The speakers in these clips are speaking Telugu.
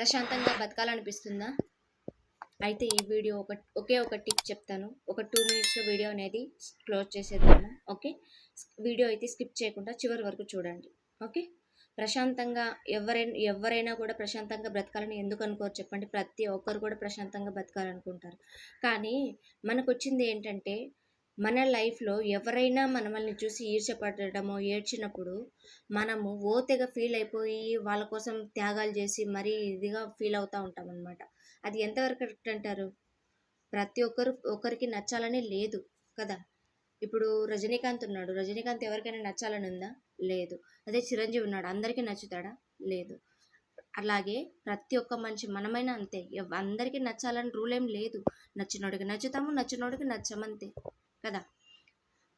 ప్రశాంతంగా బతకాలనిపిస్తుందా? అయితే ఈ వీడియో ఒకే ఒక టిప్ చెప్తాను. ఒక 2 మినిట్స్‌లో వీడియో అనేది క్లోజ్ చేసేద్దాము. ఓకే. వీడియో అయితే స్కిప్ చేయకుండా చివరి వరకు చూడండి. ఓకే. ప్రశాంతంగా ఎవరైనా కూడా ప్రశాంతంగా బ్రతకాలని ఎందుకు అనుకోరు చెప్పండి? ప్రతి ఒక్కరు కూడా ప్రశాంతంగా బతకాలనుకుంటారు. కానీ మనకొచ్చింది ఏంటంటే, మన లైఫ్‌లో ఎవరైనా మనల్ని చూసి ఈర్ష్యపడడమో, ఏడ్చినప్పుడు మనము తెగ ఫీల్ అయిపోయి వాళ్ళ కోసం త్యాగాలు చేసి మరీ ఇదిగా ఫీల్ అవుతా ఉంటామనమాట. అది ఎంతవరకు కరెక్ట్ అంటారు? ప్రతి ఒక్కరికి నచ్చాలని లేదు కదా! ఇప్పుడు రజనీకాంత్ ఉన్నాడు. రజనీకాంత్ ఎవరికైనా నచ్చాలని ఉందా? లేదు. అదే చిరంజీవి ఉన్నాడు. అందరికీ నచ్చుతాడా? లేదు. అలాగే ప్రతి ఒక్క మనిషి మనమైనా అంతే. అందరికీ నచ్చాలని రూల్ ఏం లేదు. నచ్చినోడికి నచ్చుతాము, నచ్చినోడికి నచ్చమంతే కదా!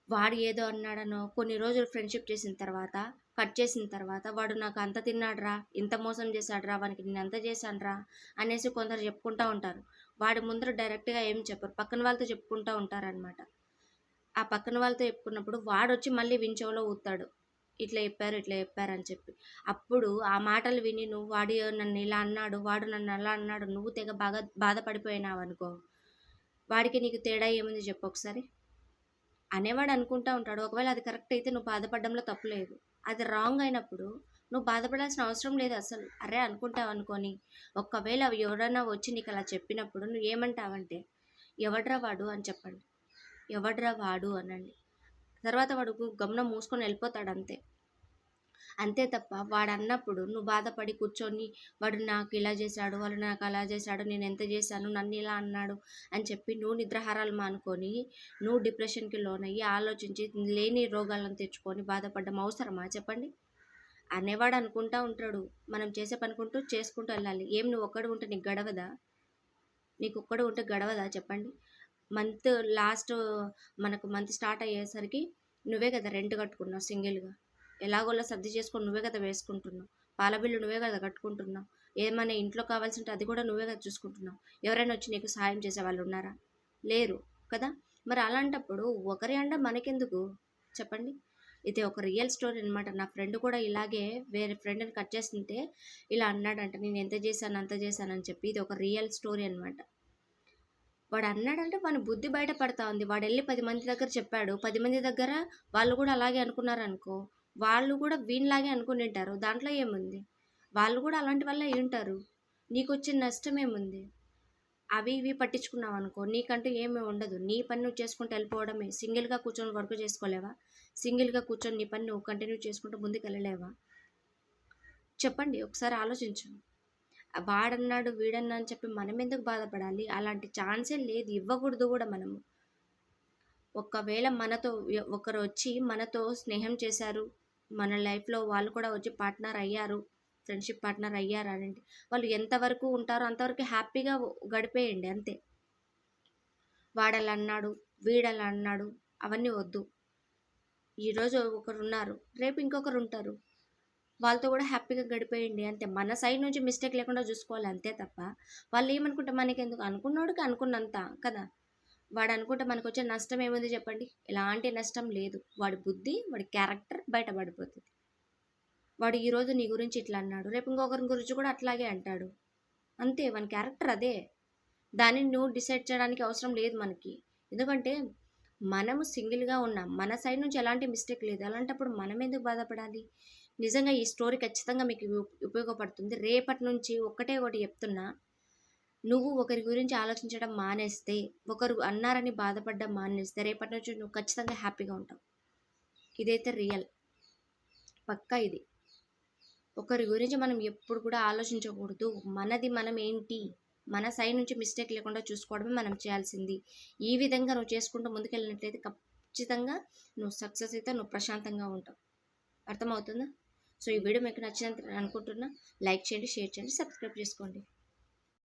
వాడు ఏదో అన్నాడనో కొన్ని రోజులు ఫ్రెండ్షిప్ చేసిన తర్వాత కట్ చేసిన తర్వాత వాడు నాకు అంత తిన్నాడురా, ఇంత మోసం చేశాడురా, వానికి నేను అంత చేశానురా అనేసి కొందరు చెప్పుకుంటూ ఉంటారు. వాడి ముందర డైరెక్ట్గా ఏం చెప్పరు, పక్కన వాళ్ళతో చెప్పుకుంటూ ఉంటారనమాట. ఆ పక్కన వాళ్ళతో చెప్పుకున్నప్పుడు వాడొచ్చి మళ్ళీ వించోలో ఊతాడు, ఇట్లా చెప్పారు అని చెప్పి. అప్పుడు ఆ మాటలు విని నువ్వు వాడు నన్ను ఇలా అన్నాడు, వాడు నన్ను అలా అన్నాడు, నువ్వు తెగ బాగా బాధపడిపోయినావు అనుకో, వాడికి నీకు తేడా ఏముంది చెప్పు ఒకసారి? అనేవాడు అనుకుంటా ఉంటాడు. ఒకవేళ అది కరెక్ట్ అయితే నువ్వు బాధపడడంలో తప్పు లేదు. అది రాంగ్ అయినప్పుడు నువ్వు బాధపడాల్సిన అవసరం లేదు అసలు. అరే అనుకుంటావు అనుకోని. ఒకవేళ ఎవరైనా వచ్చి నీకు అలా చెప్పినప్పుడు నువ్వు ఏమంటావంటే, ఎవడ్రా వాడు అని చెప్పండి. ఎవడ్రా వాడు అనండి. తర్వాత వాడు గమ్మున మూసుకొని వెళ్ళిపోతాడు అంతే. అంతే తప్ప వాడన్నప్పుడు నువ్వు బాధపడి కూర్చొని వాడు నాకు ఇలా చేశాడు, వాడు నాకు అలా చేశాడు, నేను ఎంత చేశాను, నన్ను ఇలా అన్నాడు అని చెప్పి నువ్వు నిద్రాహారాలు మానుకొని నువ్వు డిప్రెషన్కి లోనయ్యి ఆలోచించి లేని రోగాలను తెచ్చుకొని బాధపడడం అవసరమా చెప్పండి? అనేవాడు అనుకుంటా ఉంటాడు. మనం చేసే పనుకుంటూ చేసుకుంటూ వెళ్ళాలి. ఏం నువ్వు ఒక్కడు ఉంటే నీకు గడవదా? నీకు ఒక్కడు ఉంటే గడవదా చెప్పండి? మంత్ లాస్ట్ మనకు మంత్ స్టార్ట్ అయ్యేసరికి నువ్వే కదా రెంట్ కట్టుకున్నావు సింగిల్‌గా. ఎలాగోలా సర్ది చేసుకొని నువ్వే కదా వేసుకుంటున్నావు. పాల బిల్లు నువ్వే కదా కట్టుకుంటున్నావు. ఏమైనా ఇంట్లో కావాల్సింటే అది కూడా నువ్వే కదా చూసుకుంటున్నావు. ఎవరైనా వచ్చి నీకు సహాయం చేసేవాళ్ళు ఉన్నారా? లేరు కదా! మరి అలాంటప్పుడు ఒకరి అండ మనకెందుకు చెప్పండి? ఇది ఒక రియల్ స్టోరీ అనమాట. నా ఫ్రెండ్ కూడా ఇలాగే వేరే ఫ్రెండ్‌ని కట్ చేస్తుంటే ఇలా అన్నాడంట. నేను ఎంత చేశాను, అంత చేశాను అని చెప్పి. ఇది ఒక రియల్ స్టోరీ అనమాట. వాడు అన్నాడంటే వాని బుద్ధి బయట పడతా ఉంది. వాడెళ్ళి 10 మంది దగ్గర చెప్పాడు. 10 మంది దగ్గర వాళ్ళు కూడా అలాగే అనుకున్నారనుకో, వాళ్ళు కూడా వీనిలాగే అనుకునింటారు. దాంట్లో ఏముంది? వాళ్ళు కూడా అలాంటి వాళ్ళే అయ్యుంటారు. నీకొచ్చిన నష్టం ఏముంది? అవి ఇవి పట్టించుకున్నావనుకో, నీకంటూ ఏమి ఉండదు. నీ పని నువ్వు చేసుకుంటూ వెళ్ళిపోవడమే. సింగిల్‌గా కూర్చొని వర్క్ చేసుకోలేవా? సింగిల్‌గా కూర్చొని నీ పని నువ్వు కంటిన్యూ చేసుకుంటూ ముందుకెళ్ళలేవా? చెప్పండి ఒకసారి ఆలోచించు. వాడన్నాడు, వీడన్నా అని చెప్పి మనమెందుకు బాధపడాలి? అలాంటి ఛాన్సే లేదు. ఇవ్వకూడదు గూడా మనము. ఒకవేళ మనతో ఒకరొచ్చి మనతో స్నేహం చేశారు, మన లైఫ్‌లో వాళ్ళు కూడా వచ్చి పార్ట్నర్ అయ్యారు, ఫ్రెండ్‌షిప్ పార్ట్నర్ అయ్యారు అనంటే, వాళ్ళు ఎంతవరకు ఉంటారో అంతవరకు హ్యాపీగా గడిపేయండి అంతే. వాడలా అన్నాడు, వీడలా అన్నాడు అవన్నీ వద్దు. ఈరోజు ఒకరున్నారు, రేపు ఇంకొకరుంటారు. వాళ్ళతో కూడా హ్యాపీగా గడిపేయండి అంతే. మన సైడ్ నుంచి మిస్టేక్ లేకుండా చూసుకోవాలి అంతే తప్ప, వాళ్ళు ఏమనుకుంటే మనకెందుకు? అనుకున్నోడికి అనుకున్నంత కదా! వాడు అనుకుంటే మనకొచ్చే నష్టం ఏముంది చెప్పండి? ఎలాంటి నష్టం లేదు. వాడి బుద్ధి, వాడి క్యారెక్టర్ బయట పడిపోతది. వాడు ఈరోజు నీ గురించి ఇట్లా అన్నాడు, రేపు ఇంకొకరి గురించి కూడా అట్లాగే అంటాడు. అంతే వాని క్యారెక్టర్ అదే. దానిని నువ్వు డిసైడ్ చేయడానికి అవసరం లేదు మనకి. ఎందుకంటే మనము సింగిల్‌గా ఉన్నాం. మన సైడ్ నుంచి ఎలాంటి మిస్టేక్ లేదు. అలాంటప్పుడు మనం ఎందుకు బాధపడాలి? నిజంగా ఈ స్టోరీ ఖచ్చితంగా మీకు ఉపయోగపడుతుంది. రేపటి నుంచి ఒక్కటే ఒకటి చెప్తున్నా. నువ్వు ఒకరి గురించి ఆలోచించడం మానేస్తే, ఒకరు అన్నారని బాధపడడం మానేస్తే, రేపటి నుంచి నువ్వు ఖచ్చితంగా హ్యాపీగా ఉంటావు. ఇదైతే రియల్. పక్కా ఇది. ఒకరి గురించి మనం ఎప్పుడు కూడా ఆలోచించకూడదు. మనది మనం ఏంటి? మన సైడ్ నుంచి మిస్టేక్ లేకుండా చూసుకోవడమే మనం చేయాల్సింది. ఈ విధంగా నువ్వు చేసుకుంటూ ముందుకెళ్ళినట్లయితే ఖచ్చితంగా నువ్వు సక్సెస్ అయితే నువ్వు ప్రశాంతంగా ఉంటావు. అర్థమవుతుందా? సో, ఈ వీడియో మీకు నచ్చిందని అనుకుంటున్నా. లైక్ చేయండి, షేర్ చేయండి, సబ్స్క్రైబ్ చేసుకోండి.